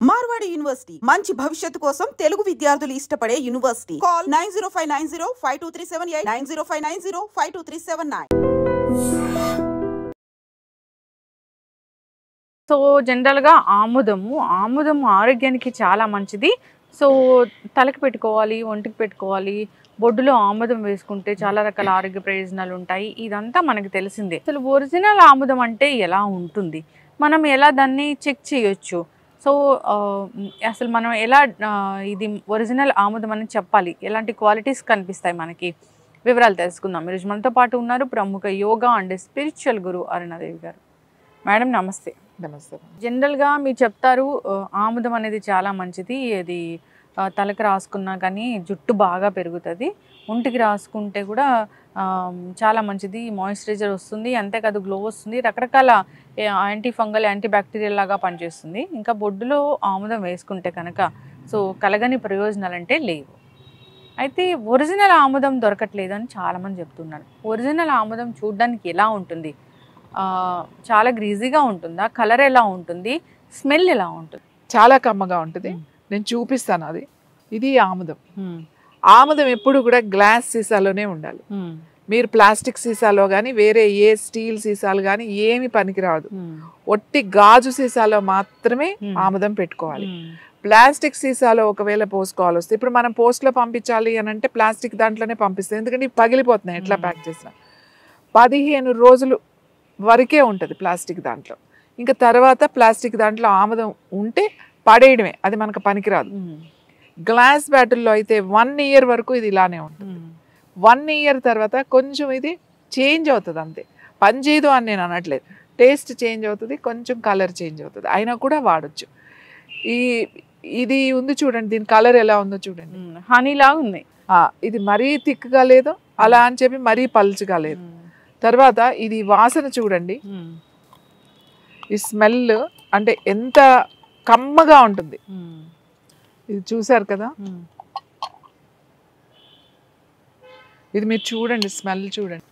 Marwadi university మంచి భవిష్యత్తు కోసం తెలుగు విద్యార్థులు ఇష్టపడే యూనివర్సిటీ. కాల్ 9059052378 9059052379. సో జనరల్గా ఆముదము ఆరోగ్యానికి చాలా మంచిది. సో తలకి పెట్టుకోవాలి, ఒంటికి పెట్టుకోవాలి, బొడ్డులో ఆముదం వేసుకుంటే చాలా రకాల ఆరోగ్య ప్రయోజనాలు ఉంటాయి. ఇదంతా మనకు తెలిసిందే. అసలు ఒరిజినల్ ఆముదం అంటే ఎలా ఉంటుంది, మనం ఎలా దాన్ని చెక్ చేయొచ్చు, సో అసలు మనం ఎలా ఇది ఒరిజినల్ ఆముదం అని చెప్పాలి, ఎలాంటి క్వాలిటీస్ కనిపిస్తాయి మనకి, వివరాలు తెలుసుకుందాం. ఈరోజు మనతో పాటు ఉన్నారు ప్రముఖ యోగా అండ్ స్పిరిచువల్ గురు అరుణాదేవి గారు. మేడం నమస్తే. నమస్తే. జనరల్గా మీరు చెప్తారు ఆముదం అనేది చాలా మంచిది, అది తలకు రాసుకున్నా కానీ జుట్టు బాగా పెరుగుతుంది, ఒంటికి రాసుకుంటే కూడా చాలా మంచిది, మాయిశ్చరైజర్ వస్తుంది, అంతేకాదు గ్లో వస్తుంది, రకరకాల యాంటీ ఫంగల్ యాంటీ బ్యాక్టీరియల్ లాగా పనిచేస్తుంది. ఇంకా బొడ్డులో ఆముదం వేసుకుంటే కనుక సో కలగని ప్రయోజనాలు అంటే లేవు. అయితే ఒరిజినల్ ఆముదం దొరకట్లేదు అని చాలామంది చెప్తున్నారు. ఒరిజినల్ ఆముదం చూడడానికి ఎలా ఉంటుంది, చాలా గ్రీజీగా ఉంటుందా, కలర్ ఎలా ఉంటుంది, స్మెల్ ఎలా ఉంటుంది? చాలా కమ్మగా ఉంటుంది. నేను చూపిస్తాను. ఇది ఆముదం. ఆముదం ఎప్పుడు కూడా గ్లాస్ సీసాలోనే ఉండాలి. మీరు ప్లాస్టిక్ సీసాలో కానీ వేరే ఏ స్టీల్ సీసాలు కానీ ఏమి పనికిరాదు. ఒట్టి గాజు సీసాలో మాత్రమే ఆముదం పెట్టుకోవాలి. ప్లాస్టిక్ సీసాలో ఒకవేళ పోసుకోవాలి వస్తే, ఇప్పుడు మనం పోస్ట్లో పంపించాలి అని అంటే ప్లాస్టిక్ దాంట్లోనే పంపిస్తాం, ఎందుకంటే ఇవి పగిలిపోతున్నాయి ఎట్లా ప్యాక్ చేసినా. 15 రోజులు వరకే ఉంటుంది ప్లాస్టిక్ దాంట్లో. ఇంకా తర్వాత ప్లాస్టిక్ దాంట్లో ఆముదం ఉంటే పడేయడమే, అది మనకు పనికిరాదు. గ్లాస్ బాటిల్లో అయితే 1 ఇయర్ వరకు ఇది ఇలానే ఉంటుంది. 1 ఇయర్ తర్వాత కొంచెం ఇది చేంజ్ అవుతుంది, అంతే. పనిచేయదు అని నేను అనట్లేదు, టేస్ట్ చేంజ్ అవుతుంది, కొంచెం కలర్ చేంజ్ అవుతుంది, అయినా కూడా వాడచ్చు. ఇది ఉంది చూడండి, దీని కలర్ ఎలా ఉందో చూడండి, హనీలా ఉంది. ఇది మరీ థిక్గా లేదు, అలా అని చెప్పి మరీ పల్చగా లేదు. తర్వాత ఇది వాసన చూడండి, ఈ స్మెల్ అంటే ఎంత కమ్మగా ఉంటుంది. ఇది చూసారు కదా, ఇది మీరు చూడండి, స్మెల్ చూడండి,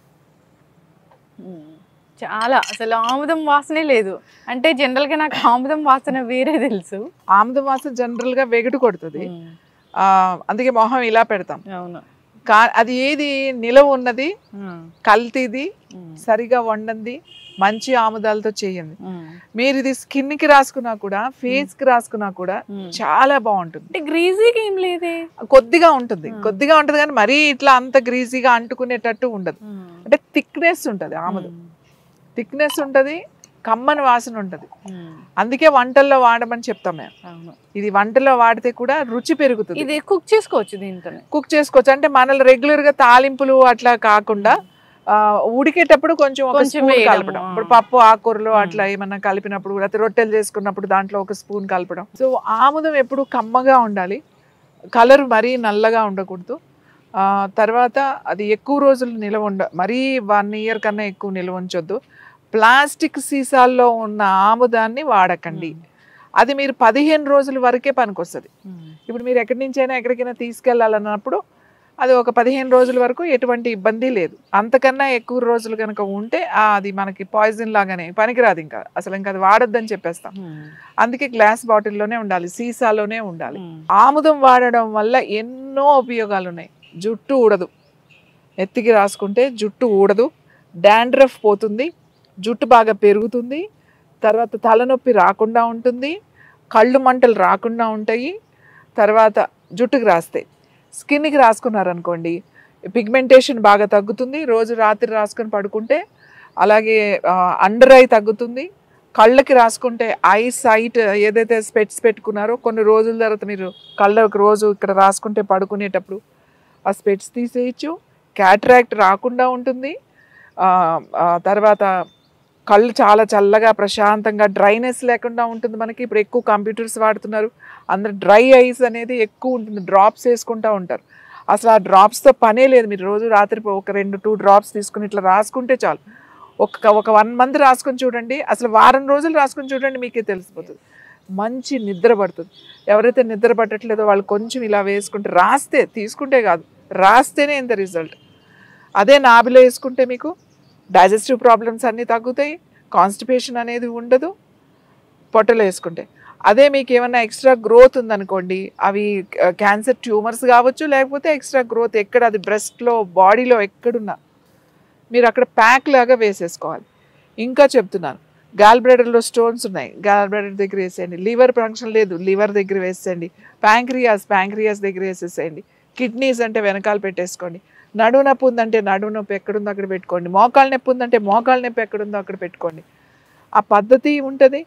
చాలా అసలు ఆముదం వాసనే లేదు. అంటే జనరల్గా నాకు ఆముదం వాసన వేరే తెలుసు. ఆముదం వాసన జనరల్గా వెగటు కొడుతుంది, అందుకే మొహం ఇలా పెడతాం. అవును. అది ఏది నిలవ ఉన్నది, కల్తీది, సరిగా వండంది, మంచి ఆముదాలతో చేయండి. మీరు ఇది స్కిన్ కి రాసుకున్నా కూడా, ఫేస్ కి రాసుకున్నా కూడా చాలా బాగుంటుంది. అంటే గ్రీజీగా ఏం లేదే, కొద్దిగా ఉంటుంది కానీ మరీ ఇట్లా అంత గ్రీజీగా అంటుకునేటట్టు ఉండదు. అంటే థిక్నెస్ ఉంటుంది, ఆముదం థిక్నెస్ ఉంటుంది, కమ్మని వాసన ఉంటుంది. అందుకే వంటల్లో వాడమని చెప్తాం మేము. ఇది వంటల్లో వాడితే కూడా రుచి పెరుగుతుంది. ఇది కుక్ చేసుకోవచ్చు, దీంతో కుక్ చేసుకోవచ్చు. అంటే మనల్ని రెగ్యులర్ గా తాలింపులు అట్లా కాకుండా ఉడికేటప్పుడు కొంచెం ఒక స్పూన్ కలపడం. ఇప్పుడు పప్పు ఆకుకూరలు అట్లా ఏమన్నా కలిపినప్పుడు, లేకపోతే రొట్టెలు చేసుకున్నప్పుడు దాంట్లో ఒక స్పూన్ కలపడం. సో ఆముదం ఎప్పుడు కమ్మగా ఉండాలి, కలర్ మరీ నల్లగా ఉండకూడదు. తర్వాత అది ఎక్కువ రోజులు నిల్వ మరీ 1 ఇయర్ కన్నా ఎక్కువ నిల్వ ఉంచొద్దు. ప్లాస్టిక్ సీసాల్లో ఉన్న ఆముదాన్ని వాడకండి. అది మీరు 15 రోజుల వరకే పనికొస్తుంది. ఇప్పుడు మీరు ఎక్కడి నుంచైనా ఎక్కడికైనా తీసుకెళ్ళాలన్నప్పుడు అది ఒక 15 రోజుల వరకు ఎటువంటి ఇబ్బంది లేదు. అంతకన్నా ఎక్కువ రోజులు కనుక ఉంటే అది మనకి పాయిజన్ లాగానే పనికిరాదు, ఇంకా అసలు ఇంకా అది వాడొద్దని చెప్పేస్తాం. అందుకే గ్లాస్ బాటిల్లోనే ఉండాలి, సీసాలోనే ఉండాలి. ఆముదం వాడడం వల్ల ఎన్నో ఉపయోగాలు ఉన్నాయి. జుట్టు ఊడదు, ఎత్తికి రాసుకుంటే జుట్టు ఊడదు, డాండ్రఫ్ పోతుంది, జుట్టు బాగా పెరుగుతుంది, తర్వాత తలనొప్పి రాకుండా ఉంటుంది, కళ్ళు మంటలు రాకుండా ఉంటాయి. తర్వాత జుట్టుకి రాస్తే, స్కిన్కి రాసుకున్నారనుకోండి పిగ్మెంటేషన్ బాగా తగ్గుతుంది, రోజు రాత్రి రాసుకొని పడుకుంటే. అలాగే అండర్ ఐ తగ్గుతుంది. కళ్ళకి రాసుకుంటే ఐ సైట్ ఏదైతే స్పెట్స్ పెట్టుకున్నారో కొన్ని రోజుల తర్వాత మీరు కళ్ళకి రోజు ఇక్కడ రాసుకుంటే పడుకునేటప్పుడు ఆ స్పెట్స్ తీసేయచ్చు, క్యాటరాక్ట్ రాకుండా ఉంటుంది. తర్వాత కళ్ళు చాలా చల్లగా ప్రశాంతంగా, డ్రైనెస్ లేకుండా ఉంటుంది మనకి. ఇప్పుడు ఎక్కువ కంప్యూటర్స్ వాడుతున్నారు, అందరు డ్రై ఐస్ అనేది ఎక్కువ ఉంటుంది, డ్రాప్స్ వేసుకుంటూ ఉంటారు. అసలు ఆ డ్రాప్స్తో పనే లేదు. మీరు రోజు రాత్రి ఒక 2-2 డ్రాప్స్ తీసుకుని ఇట్లా రాసుకుంటే చాలు. ఒక 1 మంత్ రాసుకొని చూడండి, అసలు వారం రోజులు రాసుకొని చూడండి, మీకే తెలిసిపోతుంది. మంచి నిద్ర పడుతుంది. ఎవరైతే నిద్ర పట్టట్లేదో వాళ్ళు కొంచెం ఇలా వేసుకుంటే, రాస్తే తీసుకుంటే కాదు, రాస్తేనే ఇంత రిజల్ట్. అదే నాభిలో వేసుకుంటే మీకు డైజెస్టివ్ ప్రాబ్లమ్స్ అన్నీ తగ్గుతాయి, కాన్స్టిపేషన్ అనేది ఉండదు. పొట్టలో వేసుకుంటే అదే మీకు ఏమన్నా ఎక్స్ట్రా గ్రోత్ ఉందనుకోండి, అవి క్యాన్సర్ ట్యూమర్స్ కావచ్చు, లేకపోతే ఎక్స్ట్రా గ్రోత్ ఎక్కడ అది బ్రెస్ట్లో బాడీలో ఎక్కడున్నా మీరు అక్కడ ప్యాక్ లాగా వేసేసుకోవాలి. ఇంకా చెప్తున్నాను, గాల్ బ్లాడర్లో స్టోన్స్ ఉన్నాయి, గాల్ బ్లాడర్ దగ్గర వేసేయండి. లివర్ ఫంక్షన్ లేదు, లివర్ దగ్గర వేసేయండి. ప్యాంక్రియాస్ దగ్గర వేసేసేయండి. కిడ్నీస్ అంటే వెనకాల పెట్టేసుకోండి. నడుము నొప్పి ఉందంటే నడుము నొప్పి ఎక్కడుందో అక్కడ పెట్టుకోండి. మోకాళ్ళ నొప్పి ఉందంటే మోకాళ్ళ నొప్పి ఎక్కడుందో అక్కడ పెట్టుకోండి. ఆ పద్ధతి ఉంటుంది,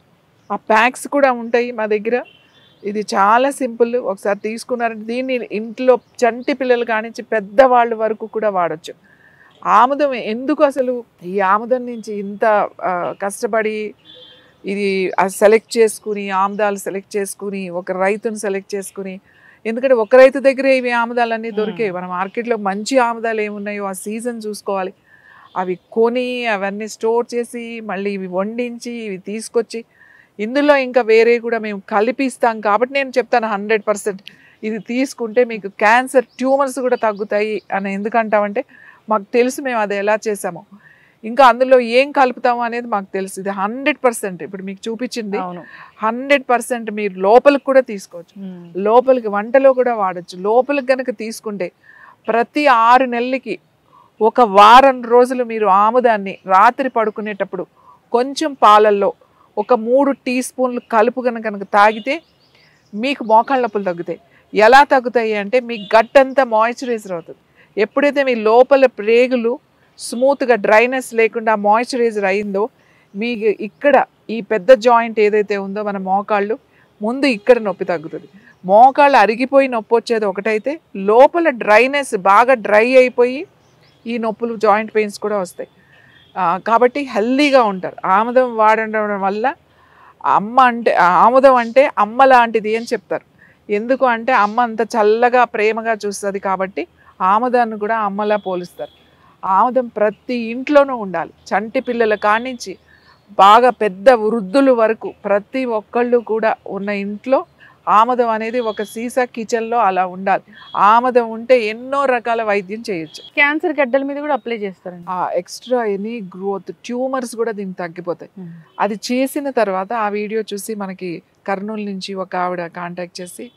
ఆ ప్యాక్స్ కూడా ఉంటాయి మా దగ్గర. ఇది చాలా సింపుల్. ఒకసారి తీసుకున్నారంటే దీన్ని ఇంట్లో చంటి పిల్లలు కానించి పెద్దవాళ్ళ వరకు కూడా వాడచ్చు. ఆముదం ఎందుకు అసలు ఈ ఆముదం నుంచి ఇంత కష్టపడి ఇది సెలెక్ట్ చేసుకుని, ఆముదాలు సెలెక్ట్ చేసుకుని, ఒక రైతుని సెలెక్ట్ చేసుకుని, ఎందుకంటే ఒక రైతు దగ్గరే ఇవి ఆముదాలన్నీ దొరికాయి. మన మార్కెట్లో మంచి ఆముదాలు ఏమున్నాయో ఆ సీజన్ చూసుకోవాలి. అవి కొని అవన్నీ స్టోర్ చేసి మళ్ళీ ఇవి వండించి ఇవి తీసుకొచ్చి ఇందులో ఇంకా వేరే కూడా మేము కలిపిస్తాం. కాబట్టి నేను చెప్తాను 100% ఇది తీసుకుంటే మీకు క్యాన్సర్ ట్యూమర్స్ కూడా తగ్గుతాయి అని. ఎందుకంటామంటే మాకు తెలుసు, మేము అది ఎలా చేసామో, ఇంకా అందులో ఏం కలుపుతాము అనేది మాకు తెలుసు. ఇది 100% ఇప్పుడు మీకు చూపించింది 100% మీరు లోపలికి కూడా తీసుకోవచ్చు, లోపలికి వంటలో కూడా వాడచ్చు. లోపలికి కనుక తీసుకుంటే ప్రతి 6 నెలలకి ఒక వారం రోజులు మీరు ఆముదాన్ని రాత్రి పడుకునేటప్పుడు కొంచెం పాలల్లో ఒక 3 టీ స్పూన్లు కలుపు కనుక తాగితే మీకు మోకాళ్ళ నొప్పులు తగ్గుతాయి. ఎలా తగ్గుతాయి అంటే మీ గట్ అంతా మాయిశ్చరైజర్ అవుతుంది. ఎప్పుడైతే మీ లోపల ప్రేగులు స్మూత్గా డ్రైనెస్ లేకుండా మాయిశ్చరైజర్ అయిందో మీకు ఇక్కడ ఈ పెద్ద జాయింట్ ఏదైతే ఉందో మన మోకాళ్ళు ముందు ఇక్కడ నొప్పి తగ్గుతుంది. మోకాళ్ళు అరిగిపోయి నొప్పి వచ్చేది ఒకటైతే, లోపల డ్రైనెస్ బాగా డ్రై అయిపోయి ఈ నొప్పులు జాయింట్ పెయిన్స్ కూడా వస్తాయి. కాబట్టి హెల్దీగా ఉంటారు. ఆముదం వాడడం వల్ల ఆముదం అంటే అమ్మ లాంటిది అని చెప్తారు. ఎందుకు అంటే అమ్మ అంత చల్లగా ప్రేమగా చూస్తుంది కాబట్టి ఆముదాన్ని కూడా అమ్మలా పోలుస్తారు. ఆముదం ప్రతి ఇంట్లోనూ ఉండాలి. చంటి పిల్లల కానించి బాగా పెద్ద వృద్ధుల వరకు ప్రతి ఒక్కళ్ళు కూడా ఉన్న ఇంట్లో ఆముదం అనేది ఒక సీసా కిచెన్లో అలా ఉండాలి. ఆముదం ఉంటే ఎన్నో రకాల వైద్యం చేయొచ్చు. క్యాన్సర్ గడ్డల మీద కూడా అప్లై చేస్తారండి. ఎక్స్ట్రా ఎనీ గ్రోత్ ట్యూమర్స్ కూడా దీనికి తగ్గిపోతాయి. అది చేసిన తర్వాత ఆ వీడియో చూసి మనకి కర్నూలు నుంచి ఒక ఆవిడ కాంటాక్ట్ చేసి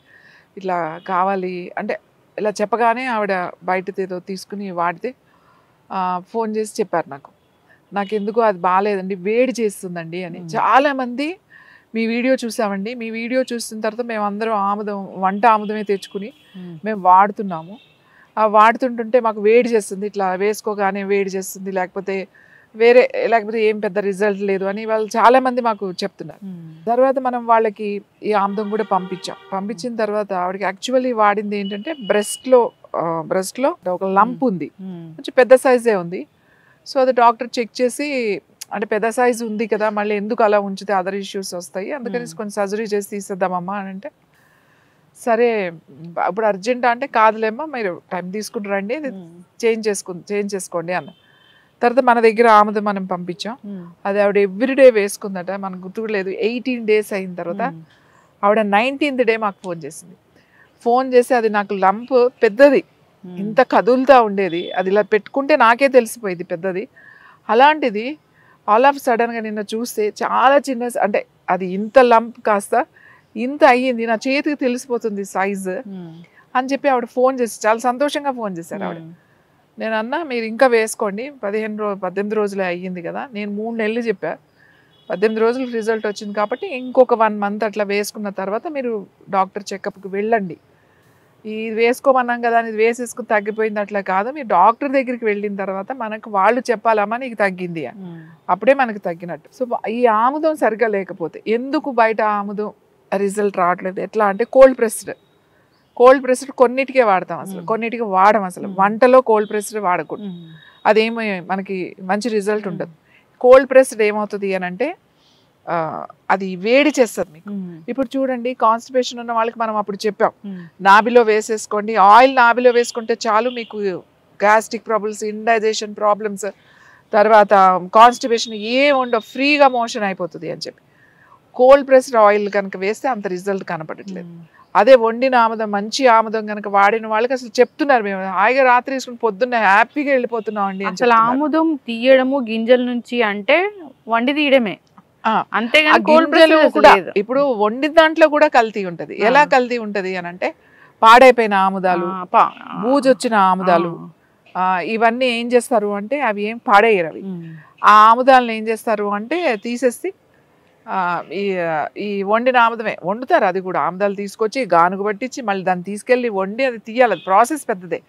ఇట్లా కావాలి అంటే ఇలా చెప్పగానే ఆవిడ బయటది ఏదో తీసుకుని వాడితే ఫోన్ చేసి చెప్పారు నాకు ఎందుకు అది బాగాలేదండి, వేడి చేస్తుందండి అని. చాలామంది మీ వీడియో చూసామండి, మీ వీడియో చూసిన తర్వాత మేము అందరం వంట ఆముదమే తెచ్చుకుని మేము వాడుతున్నాము. ఆ వాడుతుంటుంటే మాకు వేడి చేస్తుంది, ఇట్లా వేసుకోగానే వేడి చేస్తుంది, లేకపోతే ఏం పెద్ద రిజల్ట్ లేదు అని వాళ్ళు చాలామంది మాకు చెప్తున్నారు. తర్వాత మనం వాళ్ళకి ఈ ఆముదం కూడా పంపించిన తర్వాత ఆవిడకి యాక్చువల్లీ వాడింది ఏంటంటే బ్రెస్ట్లో ఒక లంప్ ఉంది, కొంచెం పెద్ద సైజే ఉంది. సో అది డాక్టర్ చెక్ చేసి అంటే పెద్ద సైజు ఉంది కదా, మళ్ళీ ఎందుకు అలా ఉంచితే అదర్ ఇష్యూస్ వస్తాయి, అందుకని కొంచెం సర్జరీ చేసి తీసేద్దామమ్మా అని అంటే, సరే ఇప్పుడు అర్జెంట్ అంటే కాదులేమ్మా మీరు టైం తీసుకుని రండి, చేంజ్ చేసుకోండి అన్న. తర్వాత మన దగ్గర ఆముదం మనం పంపించాం. అది ఆవిడ ఎవ్రీడే వేసుకుందట, మనకు గుర్తుకు లేదు. 18 days అయిన తర్వాత ఆవిడ 19th day మాకు ఫోన్ చేసి అది నాకు లంప్ పెద్దది, ఇంత కదులుతూ ఉండేది, అది ఇలా పెట్టుకుంటే నాకే తెలిసిపోయింది పెద్దది. అలాంటిది ఆల్ ఆఫ్ సడన్గా నిన్న చూస్తే చాలా చిన్న, అంటే అది ఇంత లంప్ కాస్త ఇంత అయ్యింది, నా చేతికి తెలిసిపోతుంది సైజు అని చెప్పి ఆవిడ ఫోన్ చేసి చాలా సంతోషంగా ఫోన్ చేశారు ఆవిడ. నేను అన్నా మీరు ఇంకా వేసుకోండి, 18 రోజులే అయ్యింది కదా, నేను 3 నెలలు చెప్పా, 18 రోజులకు రిజల్ట్ వచ్చింది కాబట్టి ఇంకొక 1 month అట్లా వేసుకున్న తర్వాత మీరు డాక్టర్ చెకప్కి వెళ్ళండి. ఇది వేసుకోమన్నాం కదా అని ఇది వేసేసుకుని తగ్గిపోయింది అట్లా కాదు, మీరు డాక్టర్ దగ్గరికి వెళ్ళిన తర్వాత మనకు వాళ్ళు చెప్పాలమ్మా నీకు తగ్గింది అని, అప్పుడే మనకు తగ్గినట్టు. సో ఈ ఆముదం సరిగ్గా లేకపోతే ఎందుకు బయట ఆముదం రిజల్ట్ రావట్లేదు, ఎట్లా అంటే కోల్డ్ ప్రెస్డ్ కొన్నిటికే వాడతాం, అసలు కొన్నిటికి వాడడం, అసలు వంటలో కోల్డ్ ప్రెస్డ్ వాడకూడదు, అదేమో మనకి మంచి రిజల్ట్ ఉండదు. కోల్డ్ ప్రెస్డ్ ఏమవుతుంది అని అంటే అది వేడి చేస్తుంది మీకు. ఇప్పుడు చూడండి కాన్స్టిపేషన్ ఉన్న వాళ్ళకి మనం అప్పుడు చెప్పాం నాభిలో వేసేసుకోండి, ఆయిల్ నాభిలో వేసుకుంటే చాలు మీకు గ్యాస్ట్రిక్ ప్రాబ్లమ్స్, ఇండైజెషన్ ప్రాబ్లమ్స్, తర్వాత కాన్స్టిపేషన్ ఏం ఉండవు, ఫ్రీగా మోషన్ అయిపోతుంది అని చెప్పి. కోల్డ్ ప్రెస్డ్ ఆయిల్ కనుక వేస్తే అంత రిజల్ట్ కనపడట్లేదు. అదే వండిన ఆముదం, మంచి ఆముదం కనుక వాడిన వాళ్ళకి అసలు చెప్తున్నారు, మేము హాయిగా రాత్రి తీసుకుని పొద్దున్న హ్యాపీగా వెళ్ళిపోతున్నాం అండి. అసలు ఆముదం తీయడము గింజల నుంచి అంటే వండి తీయడమే, అంతేగాని గింజలు కూడా ఇప్పుడు వండిన దాంట్లో కూడా కల్తీ ఉంటది. ఎలా కల్తీ ఉంటది అని అంటే పాడైపోయిన ఆముదాలు, బూజొచ్చిన ఆముదాలు, ఇవన్నీ ఏం చేస్తారు అంటే అవి ఏం పాడేయరు. అవి ఆ ఆముదాలను ఏం చేస్తారు అంటే తీసేసి ఈ వండిన ఆముదమే వండుతారు. అది కూడా ఆముదాలు తీసుకొచ్చి గానుగు పట్టించి మళ్ళీ దాన్ని తీసుకెళ్ళి వండి అది తీయాలి. అది ప్రాసెస్ పెద్దదే.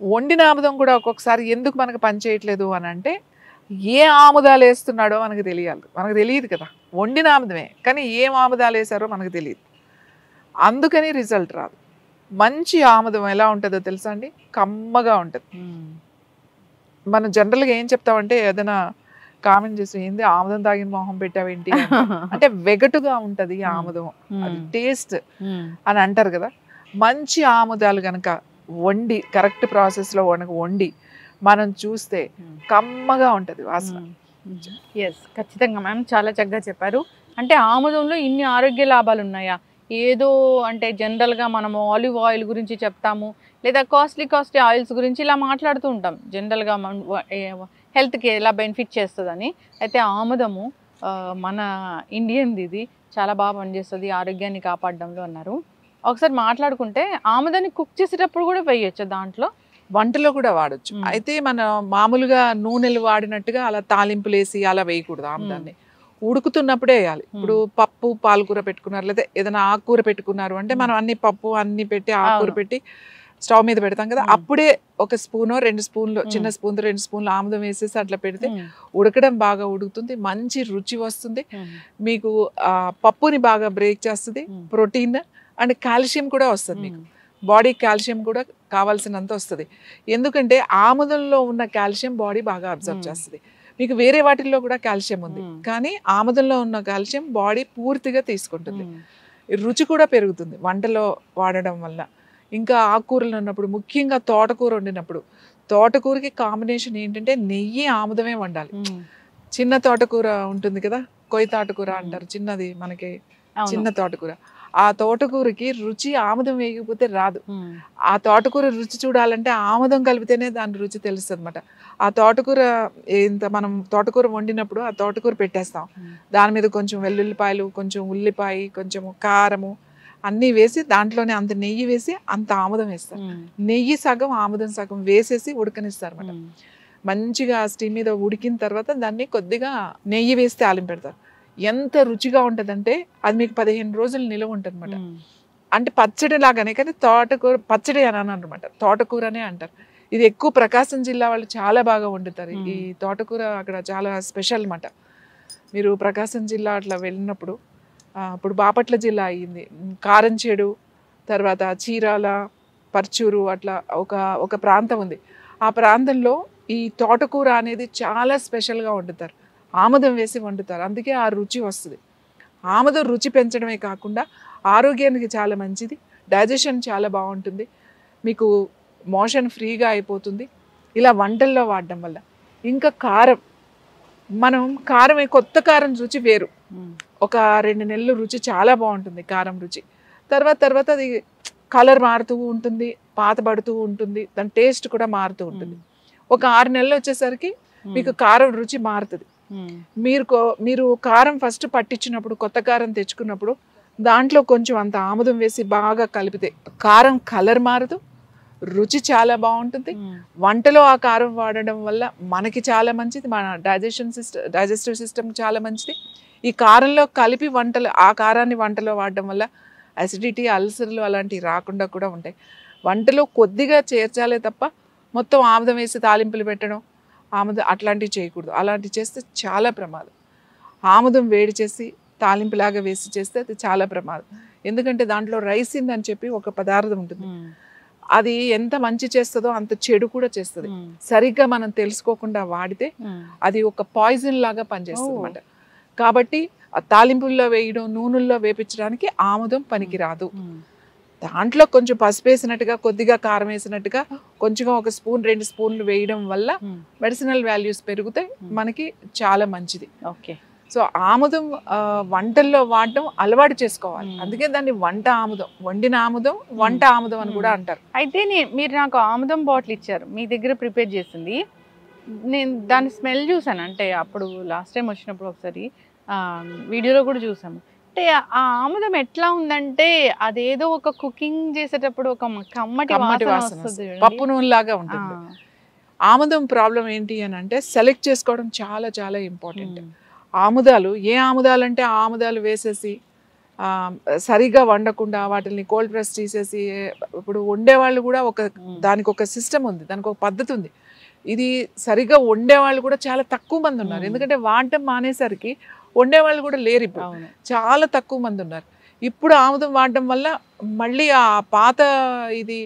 వండిన ఆముదం కూడా ఒక్కొక్కసారి ఎందుకు మనకు పని చేయట్లేదు అని అంటే ఏ ఆముదాలు వేస్తున్నాడో మనకు తెలియాలి. మనకు తెలియదు కదా, వండిన ఆముదమే కానీ ఏం ఆముదాలు వేసారో మనకు తెలియదు. అందుకని రిజల్ట్ రాదు. మంచి ఆముదం ఎలా ఉంటుందో తెలుసా అండి? కమ్మగా ఉంటుంది. మనం జనరల్గా ఏం చెప్తామంటే ఏదైనా కామెంట్ చేసి ఏంది ఆముదం తాగిన మొహం పెట్టావేంటి అంటే వెగటుగా ఉంటది ఆముదం, అది టేస్ట్ అని అంటారు కదా. మంచి ఆముదాలు కనుక వండి కరెక్ట్ ప్రాసెస్ లో వండి మనం చూస్తే కమ్మగా ఉంటది వాసన. ఎస్, ఖచ్చితంగా మ్యామ్, చాలా చక్కగా చెప్పారు. అంటే ఆముదంలో ఇన్ని ఆరోగ్య లాభాలు ఉన్నాయా? ఏదో అంటే జనరల్గా మనము ఆలివ్ ఆయిల్ గురించి చెప్తాము, లేదా కాస్ట్లీ ఆయిల్స్ గురించి ఇలా మాట్లాడుతూ ఉంటాం జనరల్గా హెల్త్కి ఎలా బెనిఫిట్ చేస్తుందని. అయితే ఆముదము మన ఇండియన్ది, ఇది చాలా బాగా పనిచేస్తుంది ఆరోగ్యాన్ని కాపాడడంలో అన్నారు. ఒకసారి మాట్లాడుకుంటే ఆముదాన్ని కుక్ చేసేటప్పుడు కూడా వేయచ్చు, దాంట్లో వంటలో కూడా వాడచ్చు. అయితే మన మామూలుగా నూనెలు వాడినట్టుగా అలా తాలింపులు వేసి అలా వేయకూడదు. ఆముదాన్ని ఉడుకుతున్నప్పుడే వేయాలి. ఇప్పుడు పప్పు పాలకూర పెట్టుకున్నారు, లేదా ఏదైనా ఆకుకూర పెట్టుకున్నారు అంటే మనం అన్ని పప్పు అన్ని పెట్టి ఆకుకూర పెట్టి స్టవ్ మీద పెడతాం కదా, అప్పుడే ఒక స్పూనో 2 స్పూన్లు, చిన్న స్పూన్ 2 స్పూన్లు ఆముదం వేసేసి అట్లా పెడితే ఉడకడం బాగా ఉడుకుతుంది, మంచి రుచి వస్తుంది. మీకు పప్పుని బాగా బ్రేక్ చేస్తుంది, ప్రోటీన్ అండ్ కాల్షియం కూడా వస్తుంది. మీకు బాడీ కాల్షియం కూడా కావాల్సినంత వస్తుంది. ఎందుకంటే ఆముదంలో ఉన్న కాల్షియం బాడీ బాగా అబ్జర్వ్ చేస్తుంది. మీకు వేరే వాటిల్లో కూడా కాల్షియం ఉంది, కానీ ఆముదంలో ఉన్న కాల్షియం బాడీ పూర్తిగా తీసుకుంటుంది. రుచి కూడా పెరుగుతుంది వంటలో వాడడం వల్ల. ఇంకా ఆకుకూరలు ఉన్నప్పుడు, ముఖ్యంగా తోటకూర వండినప్పుడు, తోటకూరకి కాంబినేషన్ ఏంటంటే నెయ్యి ఆముదమే వండాలి. చిన్న తోటకూర ఉంటుంది కదా, కొయ్య తోటకూర అంటారు, చిన్నది మనకి చిన్న తోటకూర. ఆ తోటకూరకి రుచి ఆముదం వేయకపోతే రాదు. ఆ తోటకూర రుచి చూడాలంటే ఆముదం కలిపితేనే దాని రుచి తెలుస్తుంది అన్నమాట. ఆ తోటకూర మనం తోటకూర వండినప్పుడు ఆ తోటకూర పెట్టేస్తాం, దాని మీద కొంచెం వెల్లుల్లిపాయలు, కొంచెం ఉల్లిపాయ, కొంచెం కారము అన్నీ వేసి దాంట్లోనే అంత నెయ్యి వేసి అంత ఆముదం వేస్తారు. నెయ్యి సగం ఆముదం సగం వేసేసి ఉడకనిస్తారు అన్నమాట. మంచిగా స్టీమ్ మీద ఉడికిన తర్వాత దాన్ని కొద్దిగా నెయ్యి వేసి తాలింపు పెడతారు. ఎంత రుచిగా ఉంటుందంటే అది మీకు 15 రోజులు నిలవ ఉంటుంది అనమాట. అంటే పచ్చడి లాగానే, కానీ తోటకూర పచ్చడి అని అనమాట, తోటకూర అనే అంటారు. ఇది ఎక్కువ ప్రకాశం జిల్లా వాళ్ళు చాలా బాగా వండుతారు ఈ తోటకూర. అక్కడ చాలా స్పెషల్ అన్నమాట. మీరు ప్రకాశం జిల్లా అట్లా వెళ్ళినప్పుడు, ఇప్పుడు బాపట్ల జిల్లా అయ్యింది, కారంచేడు, తర్వాత చీరాల, పర్చూరు, అట్లా ఒక ప్రాంతం ఉంది. ఆ ప్రాంతంలో ఈ తోటకూర అనేది చాలా స్పెషల్గా వండుతారు, ఆముదం వేసి వండుతారు. అందుకే ఆ రుచి వస్తుంది. ఆముదం రుచి పెంచడమే కాకుండా ఆరోగ్యానికి చాలా మంచిది, డైజెషన్ చాలా బాగుంటుంది, మీకు మోషన్ ఫ్రీగా అయిపోతుంది ఇలా వంటల్లో వాడడం వల్ల. ఇంకా కారం, మనం కారం కొత్త కారం రుచి వేరు. ఒక 2 నెలలు రుచి చాలా బాగుంటుంది కారం రుచి. తర్వాత అది కలర్ మారుతూ ఉంటుంది, పాతబడుతూ ఉంటుంది, దాని టేస్ట్ కూడా మారుతూ ఉంటుంది. ఒక 6 నెలలు వచ్చేసరికి మీకు కారం రుచి మారుతుంది. మీరు కారం ఫస్ట్ పట్టించినప్పుడు, కొత్త కారం తెచ్చుకున్నప్పుడు దాంట్లో కొంచెం అంత ఆముదం వేసి బాగా కలిపితే కారం కలర్ మారదు, రుచి చాలా బాగుంటుంది. వంటలో ఆ కారం వాడడం వల్ల మనకి చాలా మంచిది, మన డైజెస్టివ్ సిస్టమ్ చాలా మంచిది. ఈ కారంలో కలిపి ఆ కారాన్ని వంటలో వాడడం వల్ల అసిడిటీ, అల్సర్లు అలాంటివి రాకుండా కూడా ఉంటాయి. వంటలో కొద్దిగా చేర్చాలే తప్ప మొత్తం ఆముదం వేసి తాలింపులు పెట్టడం, ఆముదం అట్లాంటివి చేయకూడదు. అలాంటివి చేస్తే చాలా ప్రమాదం. ఆముదం వేడి చేసి తాలింపులాగా వేసి చేస్తే అది చాలా ప్రమాదం. ఎందుకంటే దాంట్లో రైసిన్ అని చెప్పి ఒక పదార్థం ఉంటుంది, అది ఎంత మంచి చేస్తుందో అంత చెడు కూడా చేస్తుంది. సరిగ్గా మనం తెలుసుకోకుండా వాడితే అది ఒక పాయిజన్ లాగా పనిచేస్తుంది అన్నమాట. కాబట్టి తాలింపుల్లో వేయడం, నూనెల్లో వేపించడానికి ఆముదం పనికిరాదు. దాంట్లో కొంచెం పసుపు వేసినట్టుగా, కొద్దిగా కారం వేసినట్టుగా, కొంచెం 1 స్పూన్ 2 స్పూన్లు వేయడం వల్ల మెడిసినల్ వాల్యూస్ పెరుగుతాయి, మనకి చాలా మంచిది. ఓకే. సో ఆముదం వంటల్లో వాడడం అలవాటు చేసుకోవాలి. అందుకే దాన్ని వంట ఆముదం, వండిన ఆముదం, వంట ఆముదం అని కూడా అంటారు. అయితే మీరు నాకు ఆముదం బాటిల్ ఇచ్చారు, మీ దగ్గర ప్రిపేర్ చేసింది. నేను దాని స్మెల్ చూసాను, అంటే అప్పుడు లాస్ట్ టైం వచ్చినప్పుడు ఒకసారి వీడియోలో కూడా చూసాము. అంటే ఆ ఆముదం ఎట్లా ఉందంటే అదేదో ఒక కుకింగ్ చేసేటప్పుడు ఒక కమ్మటి వాసన వస్తుంది, పప్పు నూనె లాగా ఉంటుంది. ఆముదం ప్రాబ్లం ఏంటి అని అంటే సెలెక్ట్ చేసుకోవడం చాలా చాలా ఇంపార్టెంట్. ఆముదాలు ఏ ఆముదాలు అంటే ఆ ఆముదాలు వేసేసి సరిగా వండకుండా వాటిని కోల్డ్ ప్రెస్ తీసేసి, ఇప్పుడు వండేవాళ్ళు కూడా దానికి ఒక సిస్టమ్ ఉంది, దానికి ఒక పద్ధతి ఉంది. ఇది సరిగా వండేవాళ్ళు కూడా చాలా తక్కువ మంది ఉన్నారు. ఎందుకంటే వాడటం మానేసరికి వండేవాళ్ళు కూడా లేరు, ఇప్పుడు చాలా తక్కువ మంది ఉన్నారు. ఇప్పుడు ఆముదం వాడడం వల్ల మళ్ళీ ఆ పాత ఇది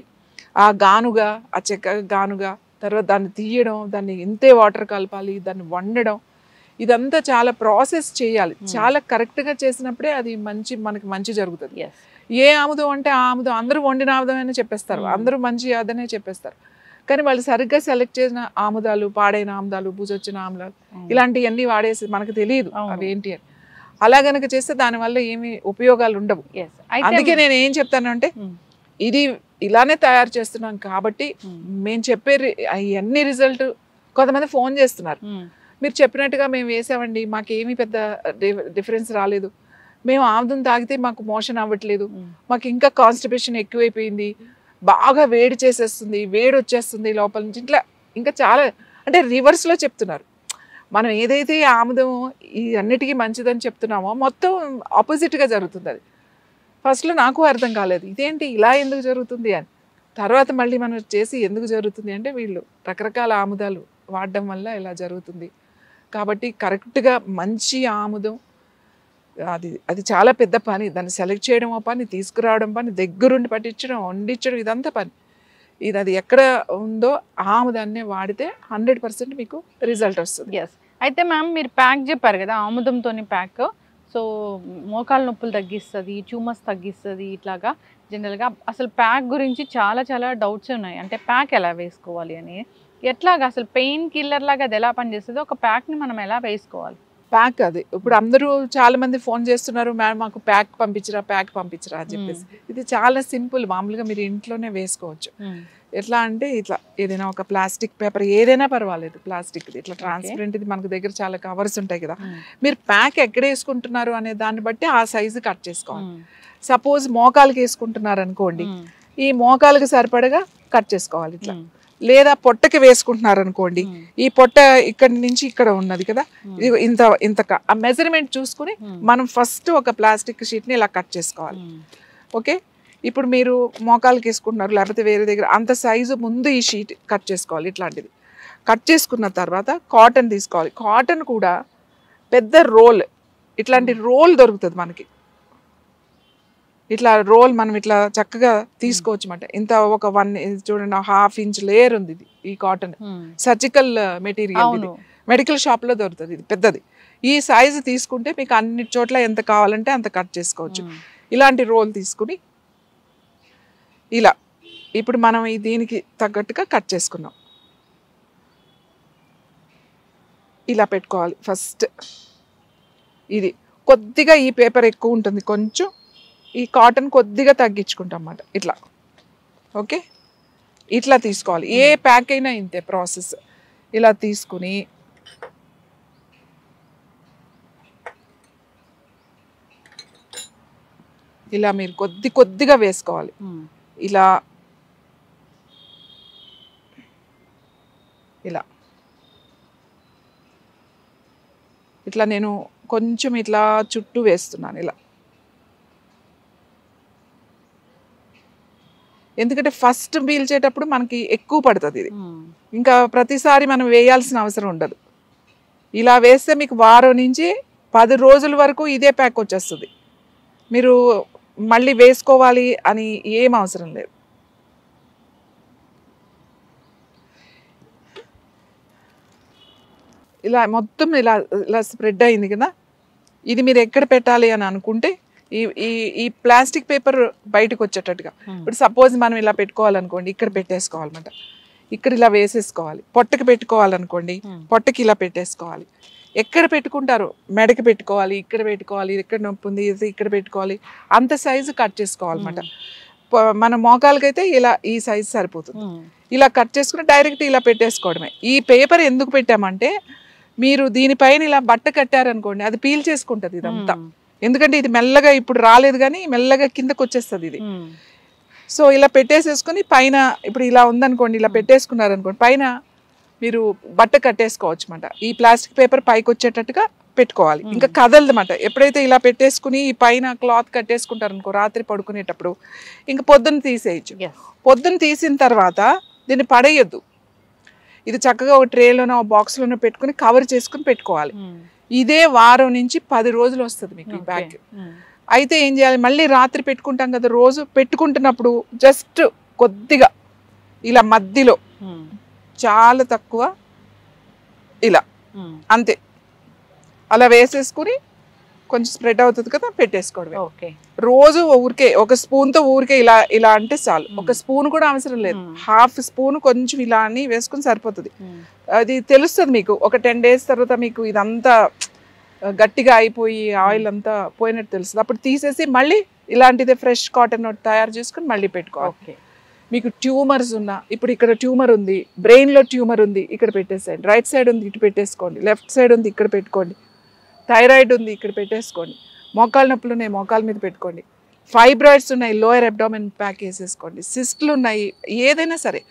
ఆ గానుగా, ఆ చెక్క గానుగా, తర్వాత దాన్ని తీయడం, దాన్ని ఇంతే వాటర్ కలపాలి, దాన్ని వండడం, ఇదంతా చాలా ప్రాసెస్ చేయాలి. చాలా కరెక్ట్గా చేసినప్పుడే అది మనకి మంచి జరుగుతుంది. ఏ ఆముదం అంటే ఆ ఆముదం అందరూ వండిన ఆముదమైనా చెప్పేస్తారు, అందరూ మంచి అదనే చెప్పేస్తారు. కానీ వాళ్ళు సరిగ్గా సెలెక్ట్ చేసిన ఆముదాలు, పాడైన ఆముదాలు, బూజొచ్చిన ఆముదాలు, ఇలాంటివన్నీ వాడేసి మనకు తెలియదు అవి ఏంటి అని. అలా గనక చేస్తే దానివల్ల ఏమి ఉపయోగాలు ఉండవు. అందుకే నేను ఏం చెప్తానంటే, ఇది ఇలానే తయారు చేస్తున్నాం కాబట్టి మేము చెప్పే అన్ని రిజల్ట్, కొంతమంది ఫోన్ చేస్తున్నారు, మీరు చెప్పినట్టుగా మేము వేసామండి, మాకేమీ పెద్ద డిఫరెన్స్ రాలేదు, మేము ఆముదం తాగితే మాకు మోషన్ అవ్వట్లేదు, మాకు ఇంకా కాన్స్టిపేషన్ ఎక్కువైపోయింది, బాగా వేడి చేసేస్తుంది, వేడి వచ్చేస్తుంది లోపల నుంచి, ఇట్లా ఇంకా చాలా అంటే రివర్స్లో చెప్తున్నారు. మనం ఏదైతే ఆముదం ఈ అన్నిటికీ మంచిదని చెప్తున్నామో మొత్తం ఆపోజిట్గా జరుగుతుంది. అది ఫస్ట్లో నాకు అర్థం కాలేదు, ఇదేంటి ఇలా ఎందుకు జరుగుతుంది అని. తర్వాత మళ్ళీ మనం చేసి ఎందుకు జరుగుతుంది అంటే వీళ్ళు రకరకాల ఆముదాలు వాడడం వల్ల ఇలా జరుగుతుంది. కాబట్టి కరెక్ట్గా మంచి ఆముదం అది చాలా పెద్ద పని. దాన్ని సెలెక్ట్ చేయడం పని, తీసుకురావడం పని, దగ్గరుండి పట్టించడం, వండించడం, ఇదంతా పని. అది ఎక్కడ ఉందో ఆముదాన్నే వాడితే 100% మీకు రిజల్ట్ వస్తుంది. అయితే మ్యామ్ మీరు ప్యాక్ చెప్పారు కదా, ఆముదంతోని ప్యాక్. సో మోకాలు నొప్పులు తగ్గిస్తుంది, ట్యూమర్స్ తగ్గిస్తుంది, ఇట్లాగా జనరల్గా అసలు ప్యాక్ గురించి చాలా చాలా డౌట్స్ ఉన్నాయి. అంటే ప్యాక్ ఎలా వేసుకోవాలి అని, ఎట్లాగా అసలు పెయిన్ కిల్లర్ లాగా అది ఎలా పనిచేస్తుంది, ఒక ప్యాక్ని మనం ఎలా వేసుకోవాలి? ప్యాక్ అది ఇప్పుడు అందరూ చాలా మంది ఫోన్ చేస్తున్నారు, మేడం మాకు ప్యాక్ పంపించరా అని చెప్పేసి. ఇది చాలా సింపుల్, మామూలుగా మీరు ఇంట్లోనే వేసుకోవచ్చు. ఎట్లా అంటే ఇట్లా ఏదైనా ఒక ప్లాస్టిక్ పేపర్ ఏదైనా పర్వాలేదు, ప్లాస్టిక్ది ఇట్లా ట్రాన్స్పరెంట్, ఇది మనకు దగ్గర చాలా కవర్స్ ఉంటాయి కదా, మీరు ప్యాక్ ఎక్కడ వేసుకుంటున్నారు అనే దాన్ని బట్టి ఆ సైజు కట్ చేసుకోవాలి. సపోజ్ మోకాలకి వేసుకుంటున్నారు అనుకోండి, ఈ మోకాలకి సరిపడగా కట్ చేసుకోవాలి ఇట్లా. లేదా పొట్టకి వేసుకుంటున్నారు అనుకోండి, ఈ పొట్ట ఇక్కడి నుంచి ఇక్కడ ఉన్నది కదా, ఇది ఇంత ఆ మెజర్మెంట్ చూసుకుని మనం ఫస్ట్ ఒక ప్లాస్టిక్ షీట్ని ఇలా కట్ చేసుకోవాలి. ఓకే, ఇప్పుడు మీరు మోకాలకి వేసుకుంటున్నారు లేకపోతే వేరే దగ్గర, అంత సైజు ముందు ఈ షీట్ కట్ చేసుకోవాలి. ఇట్లాంటిది కట్ చేసుకున్న తర్వాత కాటన్ తీసుకోవాలి. కాటన్ కూడా పెద్ద రోల్, ఇట్లాంటి రోల్ దొరుకుతుంది మనకి. ఇట్లా రోల్ మనం ఇట్లా చక్కగా తీసుకోవచ్చు అన్నమాట. ఇంత ఒక 1 చూడండి, 1/2 ఇంచ్ లేయర్ ఉంది ఇది. ఈ కాటన్ సర్జికల్ మెటీరియల్, ఇది మెడికల్ షాప్లో దొరుకుతుంది, ఇది పెద్దది. ఈ సైజు తీసుకుంటే మీకు అన్ని చోట్ల ఎంత కావాలంటే అంత కట్ చేసుకోవచ్చు. ఇలాంటి రోల్ తీసుకుని ఇలా ఇప్పుడు మనం దీనికి తగ్గట్టుగా కట్ చేసుకున్నాం. ఇలా పెట్టుకోవాలి ఫస్ట్. ఇది కొద్దిగా ఈ పేపర్ ఎక్కువ ఉంటుంది, కొంచెం ఈ కాటన్ కొద్దిగా తగ్గించుకుంటాం అన్నమాట ఇట్లా. ఓకే, ఇట్లా తీసుకోవాలి. ఏ ప్యాక్ అయినా ఇంతే ప్రాసెస్. ఇలా తీసుకుని ఇలా మీరు కొద్దిగా వేసుకోవాలి. ఇలా ఇట్లా నేను కొంచెం ఇట్లా చుట్టూ వేస్తున్నాను ఇలా. ఎందుకంటే ఫస్ట్ పీల్చేటప్పుడు మనకి ఎక్కువ పడుతుంది ఇది, ఇంకా ప్రతిసారి మనం వేయాల్సిన అవసరం ఉండదు. ఇలా వేస్తే మీకు వారం నుంచి 10 రోజుల వరకు ఇదే ప్యాక్ వచ్చేస్తుంది. మీరు మళ్ళీ వేసుకోవాలి అని ఏం అవసరం లేదు. ఇలా మొత్తం ఇలా స్ప్రెడ్ అయింది కదా. ఇది మీరు ఎక్కడ పెట్టాలి అని అనుకుంటే ఈ ప్లాస్టిక్ పేపర్ బయటకు వచ్చేటట్టుగా, ఇప్పుడు సపోజ్ మనం ఇలా పెట్టుకోవాలనుకోండి, ఇక్కడ పెట్టేసుకోవాలన్నమాట. ఇక్కడ ఇలా వేసేసుకోవాలి. పొట్టకి పెట్టుకోవాలనుకోండి, పొట్టకి ఇలా పెట్టేసుకోవాలి. ఎక్కడ పెట్టుకుంటారు, మెడకి పెట్టుకోవాలి, ఇక్కడ పెట్టుకోవాలి, ఇక్కడ నొప్పి ఉంది ఇక్కడ పెట్టుకోవాలి, అంత సైజు కట్ చేసుకోవాలన్నమాట. మన మోకాలకైతే ఇలా ఈ సైజు సరిపోతుంది. ఇలా కట్ చేసుకుని డైరెక్ట్ ఇలా పెట్టేసుకోవడమే. ఈ పేపర్ ఎందుకు పెట్టామంటే మీరు దీనిపైన ఇలా బట్ట కట్టారనుకోండి అది పీల్ చేసుకుంటది ఇదంతా. ఎందుకంటే ఇది మెల్లగా ఇప్పుడు రాలేదు కానీ మెల్లగా కిందకు వచ్చేస్తుంది ఇది. సో ఇలా పెట్టేసేసుకుని పైన ఇప్పుడు ఇలా ఉందనుకోండి, ఇలా పెట్టేసుకున్నారనుకోండి, పైన మీరు బట్ట కట్టేసుకోవచ్చు అన్నమాట. ఈ ప్లాస్టిక్ పేపర్ పైకి వచ్చేటట్టుగా పెట్టుకోవాలి, ఇంకా కదలదన్నమాట. ఎప్పుడైతే ఇలా పెట్టేసుకుని ఈ పైన క్లాత్ కట్టేసుకుంటారు అనుకో రాత్రి పడుకునేటప్పుడు, ఇంకా పొద్దున్న తీసేయచ్చు. పొద్దున్న తీసిన తర్వాత దీన్ని పడేయొద్దు, ఇది చక్కగా ఒక ట్రేలోనో బాక్స్లోనో పెట్టుకుని కవర్ చేసుకుని పెట్టుకోవాలి. ఇదే వారం నుంచి 10 రోజులు వస్తుంది మీకు ఈ బ్యాగ్. అయితే ఏం చేయాలి, మళ్ళీ రాత్రి పెట్టుకుంటాం కదా, రోజు పెట్టుకుంటున్నప్పుడు జస్ట్ కొద్దిగా ఇలా మధ్యలో చాలా తక్కువ ఇలా అంతే అలా వేసేసుకుని కొంచెం స్ప్రెడ్ అవుతుంది కదా పెట్టేసుకోవడమే. రోజు ఊరికే ఒక స్పూన్తో ఊరికే ఇలా ఇలా అంటే చాలు, ఒక స్పూన్ కూడా అవసరం లేదు, హాఫ్ స్పూన్ కొంచెం ఇలా అని వేసుకుని సరిపోతుంది. అది తెలుస్తుంది మీకు ఒక 10 days తర్వాత మీకు ఇదంతా గట్టిగా అయిపోయి ఆయిల్ అంతా పోయినట్టు తెలుస్తుంది. అప్పుడు తీసేసి మళ్ళీ ఇలాంటిదే ఫ్రెష్ కాటన్ తయారు చేసుకుని మళ్ళీ పెట్టుకోవాలి. మీకు ట్యూమర్స్ ఉన్నా, ఇప్పుడు ఇక్కడ ట్యూమర్ ఉంది, బ్రెయిన్లో ట్యూమర్ ఉంది, ఇక్కడ పెట్టేసేయండి. రైట్ సైడ్ ఉంది ఇటు పెట్టేసుకోండి, లెఫ్ట్ సైడ్ ఉంది ఇక్కడ పెట్టుకోండి, థైరాయిడ్ ఉంది ఇక్కడ పెట్టేసుకోండి, మోకాళ్ళ నొప్పులు ఉన్నాయి మోకాళ్ళ మీద పెట్టుకోండి, ఫైబ్రాయిడ్స్ ఉన్నాయి లోయర్ అబ్డామిన్ ప్యాక్ వేసేసుకోండి, సిస్ట్లు ఉన్నాయి ఏదైనా సరే,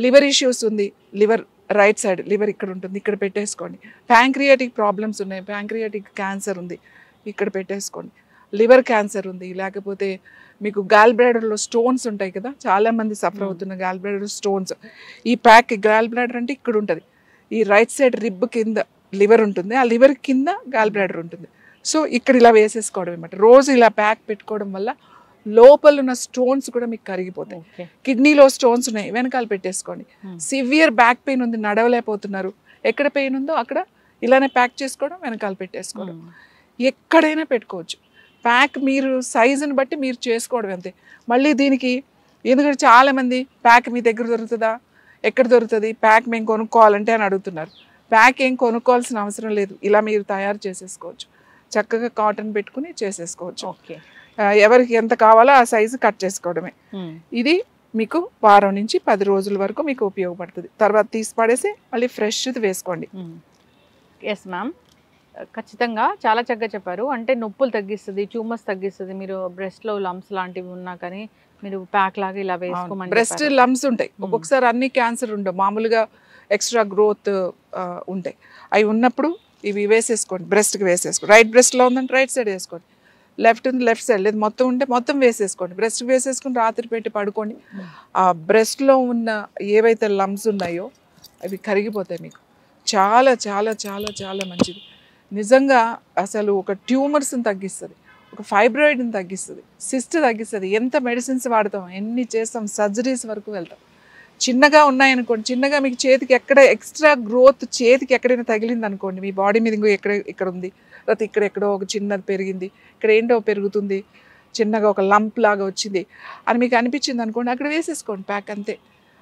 లివర్ ఇష్యూస్ ఉంది లివర్ రైట్ సైడ్ లివర్ ఇక్కడ ఉంటుంది ఇక్కడ పెట్టేసుకోండి, ప్యాంక్రియాటిక్ ప్రాబ్లమ్స్ ఉన్నాయి ప్యాంక్రియాటిక్ క్యాన్సర్ ఉంది ఇక్కడ పెట్టేసుకోండి, లివర్ క్యాన్సర్ ఉంది, లేకపోతే మీకు గాల్ బ్లాడర్లో స్టోన్స్ ఉంటాయి కదా, చాలామంది సఫర్ అవుతున్న గాల్ బ్లాడర్ స్టోన్స్, ఈ ప్యాక్ గాల్ బ్లాడర్ అంటే ఇక్కడ ఉంటుంది, ఈ రైట్ సైడ్ రిబ్ కింద లివర్ ఉంటుంది, ఆ లివర్ కింద గాల్ బ్లాడర్ ఉంటుంది. సో ఇక్కడ ఇలా వేసేసుకోవడం అనమాట. రోజు ఇలా ప్యాక్ పెట్టుకోవడం వల్ల లోపల ఉన్న స్టోన్స్ కూడా మీకు కరిగిపోతాయి. కిడ్నీలో స్టోన్స్ ఉన్నాయి వెనకాల పెట్టేసుకోండి. సివియర్ బ్యాక్ పెయిన్ ఉంది నడవలేకపోతున్నారు, ఎక్కడ పెయిన్ ఉందో అక్కడ ఇలానే ప్యాక్ చేసుకోవడం వెనకాల పెట్టేసుకోవడం, ఎక్కడైనా పెట్టుకోవచ్చు. ప్యాక్ మీరు సైజుని బట్టి మీరు చేసుకోవడం అంతే. మళ్ళీ దీనికి ఎందుకంటే చాలామంది ప్యాక్ మీ దగ్గర దొరుకుతుందా, ఎక్కడ దొరుకుతుంది, ప్యాక్ మేము కొనుక్కోవాలంటే అని అడుగుతున్నారు. ప్యాక్ ఏం కొనుక్కోవాల్సిన అవసరం లేదు, ఇలా మీరు తయారు చేసేసుకోవచ్చు, చక్కగా కాటన్ పెట్టుకుని చేసేసుకోవచ్చు. ఎవరికి ఎంత కావాలో ఆ సైజు కట్ చేసుకోవడమే. ఇది మీకు వారం నుంచి 10 రోజుల వరకు మీకు ఉపయోగపడుతుంది. తర్వాత తీసి పడేసి మళ్ళీ ఫ్రెష్ది వేసుకోండి. ఎస్ మ్యామ్, ఖచ్చితంగా చాలా చక్కగా చెప్పారు. అంటే నొప్పులు తగ్గిస్తుంది, ట్యూమర్స్ తగ్గిస్తుంది. మీరు బ్రెస్ట్లో లమ్స్ లాంటివి ఉన్నా కానీ మీరు ప్యాక్ లాగా ఇలా వేసుకోమని. బ్రెస్ట్ లమ్స్ ఉంటాయి ఒక్కొక్కసారి, అన్ని క్యాన్సర్ ఉండవు, మామూలుగా ఎక్స్ట్రా గ్రోత్ ఉంటాయి. అవి ఉన్నప్పుడు ఇవి వేసేసుకోండి, బ్రెస్ట్కి వేసేసుకోండి. రైట్ బ్రెస్ట్లో ఉందంటే రైట్ సైడ్ వేసుకోండి, లెఫ్ట్ ఉంది లెఫ్ట్ సైడ్, లేదు మొత్తం ఉంటే మొత్తం వేసేసుకోండి. బ్రెస్ట్కి వేసేసుకుని రాత్రి పెట్టి పడుకోండి. ఆ బ్రెస్ట్లో ఉన్న ఏవైతే లమ్స్ ఉన్నాయో అవి కరిగిపోతాయి. మీకు చాలా చాలా చాలా చాలా మంచిది నిజంగా. అసలు ఒక ట్యూమర్స్ని తగ్గిస్తుంది, ఒక ఫైబ్రాయిడ్ని తగ్గిస్తుంది, సిస్ట్ తగ్గిస్తుంది. ఎంత మెడిసిన్స్ వాడతాం, ఎన్ని చేస్తాం, సర్జరీస్ వరకు వెళ్తాం. చిన్నగా ఉన్నాయనుకోండి, చిన్నగా మీకు చేతికి ఎక్కడ ఎక్స్ట్రా గ్రోత్ చేతికి ఎక్కడైనా తగిలింది అనుకోండి, మీ బాడీ మీద ఇంకో ఇక్కడ ఉంది, లేకపోతే ఇక్కడెక్కడో ఒక చిన్నది పెరిగింది, ఇక్కడ ఏంటో పెరుగుతుంది, చిన్నగా ఒక లంప్ లాగా వచ్చింది అని మీకు అనిపించింది అనుకోండి, అక్కడ వేసేసుకోండి ప్యాక్ అంతే.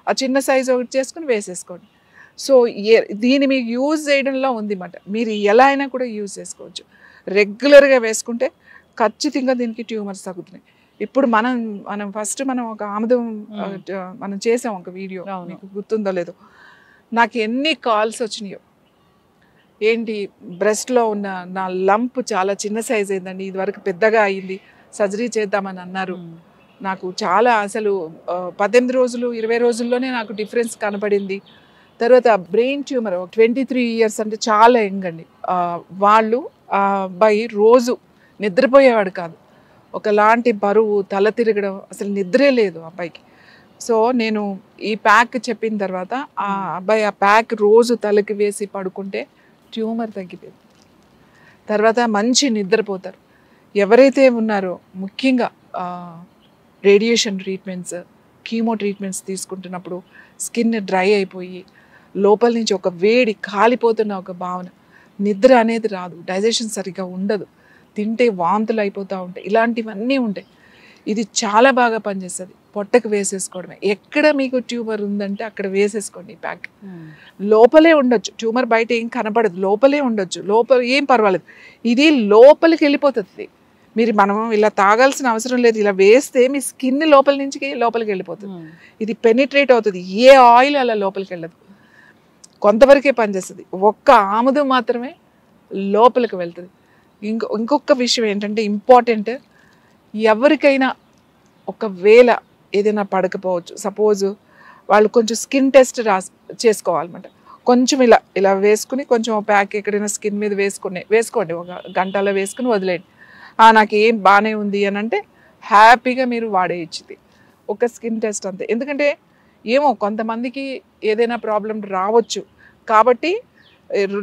ఆ చిన్న సైజు ఒకటి చేసుకుని వేసేసుకోండి. సో దీన్ని మీకు యూజ్ చేయడంలో ఉంది అన్నమాట. మీరు ఎలా అయినా కూడా యూజ్ చేసుకోవచ్చు. రెగ్యులర్గా వేసుకుంటే ఖచ్చితంగా దీనికి ట్యూమర్స్ తగ్గుతున్నాయి. ఇప్పుడు మనం ఫస్ట్ మనం ఒక ఆముదం మనం చేసాం ఒక వీడియో, మీకు గుర్తుందో లేదో. నాకు ఎన్ని కాల్స్ వచ్చినాయో, ఏంటి బ్రెస్ట్లో ఉన్న నా లంప్ చాలా చిన్న సైజ్ అయిందండి, ఇది వరకు పెద్దగా అయింది, సర్జరీ చేద్దామని అన్నారు. నాకు చాలా అసలు 18 రోజులు 20 రోజుల్లోనే నాకు డిఫరెన్స్ కనపడింది. తర్వాత బ్రెయిన్ ట్యూమర్ 23 years అంటే చాలా యంగ్ అండి. వాళ్ళు ఆ అబ్బాయి రోజు నిద్రపోయేవాడు కాదు, ఒకలాంటి బరువు, తల తిరగడం, అసలు నిద్రే లేదు అబ్బాయికి. సో నేను ఈ ప్యాక్ చెప్పిన తర్వాత ఆ అబ్బాయి ఆ ప్యాక్ రోజు తలకి వేసి పడుకుంటే ట్యూమర్ తగ్గిపోయింది. తర్వాత మంచి నిద్రపోతారు. ఎవరైతే ఉన్నారో ముఖ్యంగా రేడియేషన్ ట్రీట్మెంట్స్, కీమో ట్రీట్మెంట్స్ తీసుకుంటున్నప్పుడు స్కిన్ డ్రై అయిపోయి లోపల నుంచి ఒక వేడి కాలిపోతున్న ఒక భావన, నిద్ర అనేది రాదు, డైజెషన్ సరిగ్గా ఉండదు, తింటే వాంతులు అయిపోతూ ఉంటాయి, ఇలాంటివన్నీ ఉంటాయి. ఇది చాలా బాగా పనిచేస్తుంది. పొట్టకు వేసేసుకోవడమే. ఎక్కడ మీకు ట్యూమర్ ఉందంటే అక్కడ వేసేసుకోండి ఈ ప్యాక్. లోపలే ఉండొచ్చు ట్యూమర్, బయట ఏం కనపడదు, లోపలే ఉండొచ్చు, లోపల ఏం పర్వాలేదు. ఇది లోపలికి వెళ్ళిపోతుంది. మనం ఇలా తాగాల్సిన అవసరం లేదు, ఇలా వేస్తే మీ స్కిన్ లోపల నుంచి లోపలికి వెళ్ళిపోతుంది. ఇది పెనిట్రేట్ అవుతుంది, ఏ ఆయిల్ అలా లోపలికి వెళ్ళదు. కొంతవరకే పనిచేస్తుంది. ఒక్క ఆముదం మాత్రమే లోపలికి వెళ్తుంది. ఇంకొక విషయం ఏంటంటే ఇంపార్టెంట్, ఎవరికైనా ఒకవేళ ఏదైనా పడకపోవచ్చు, సపోజ్ వాళ్ళు కొంచెం స్కిన్ టెస్ట్ చేసుకోవాలన్నమాట. కొంచెం ఇలా ఇలా వేసుకుని కొంచెం ప్యాక్ ఎక్కడైనా స్కిన్ మీద వేసుకోండి, ఒక గంటలో వేసుకుని వదిలేయండి. నాకు ఏం బాగానే ఉంది అని అంటే హ్యాపీగా మీరు వాడేయచ్చుది. ఒక స్కిన్ టెస్ట్ అంతే. ఎందుకంటే ఏమో కొంతమందికి ఏదైనా ప్రాబ్లం రావచ్చు కాబట్టి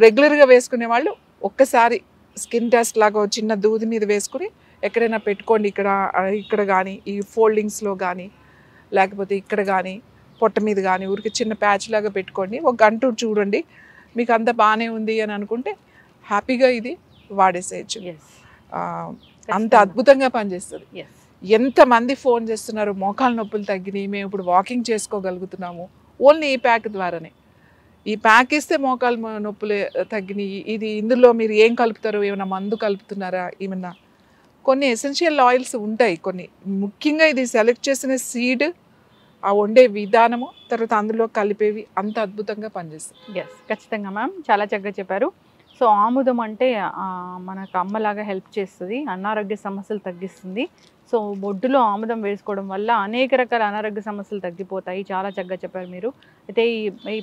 రెగ్యులర్గా వేసుకునే వాళ్ళు ఒక్కసారి స్కిన్ టెస్ట్ లాగా చిన్న దూది మీద వేసుకుని ఎక్కడైనా పెట్టుకోండి. ఇక్కడ కానీ ఈ ఫోల్డింగ్స్లో కానీ లేకపోతే ఇక్కడ కానీ పొట్ట మీద కానీ ఊరికి చిన్న ప్యాచ్ లాగా పెట్టుకోండి. ఒక గంట చూడండి, మీకు అంత బాగానే ఉంది అని అనుకుంటే హ్యాపీగా ఇది వాడేసేయచ్చు. అంత అద్భుతంగా పనిచేస్తుంది. ఎంతమంది ఫోన్ చేస్తున్నారు, మోకాలు నొప్పులు తగ్గినాయి, మేము ఇప్పుడు వాకింగ్ చేసుకోగలుగుతున్నాము ఓన్లీ ఈ ప్యాక్ ద్వారానే. ఈ ప్యాక్ ఇస్తే మోకాలు నొప్పులు తగ్గినాయి. ఇందులో మీరు ఏం కలుపుతారు, ఏమైనా మందు కలుపుతున్నారా, ఏమన్నా కొన్ని ఎసెన్షియల్ ఆయిల్స్ ఉంటాయి కొన్ని. ముఖ్యంగా ఇది సెలెక్ట్ చేసిన సీడ్, ఆ వండే విధానము, తర్వాత అందులో కలిపేవి అంత అద్భుతంగా పనిచేస్తుంది. ఖచ్చితంగా మ్యామ్, చాలా చక్కగా చెప్పారు. సో ఆముదం అంటే మనకు అమ్మలాగా హెల్ప్ చేస్తుంది, అనారోగ్య సమస్యలు తగ్గిస్తుంది. సో బొడ్డులో ఆముదం వేసుకోవడం వల్ల అనేక రకాల అనారోగ్య సమస్యలు తగ్గిపోతాయి. చాలా చక్కగా చెప్పారు మీరు. అయితే ఈ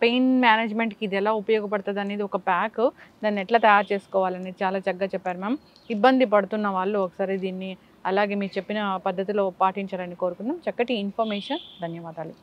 పెయిన్ మేనేజ్మెంట్కి ఇది ఎలా ఉపయోగపడుతుంది అనేది ఒక ప్యాక్, దాన్ని ఎట్లా తయారు చేసుకోవాలనేది చాలా చక్కగా చెప్పారు మ్యామ్. ఇబ్బంది పడుతున్న వాళ్ళు ఒకసారి దీన్ని అలాగే మీరు చెప్పిన పద్ధతిలో పాటించాలని కోరుకుందాం. చక్కటి ఇన్ఫర్మేషన్, ధన్యవాదాలు.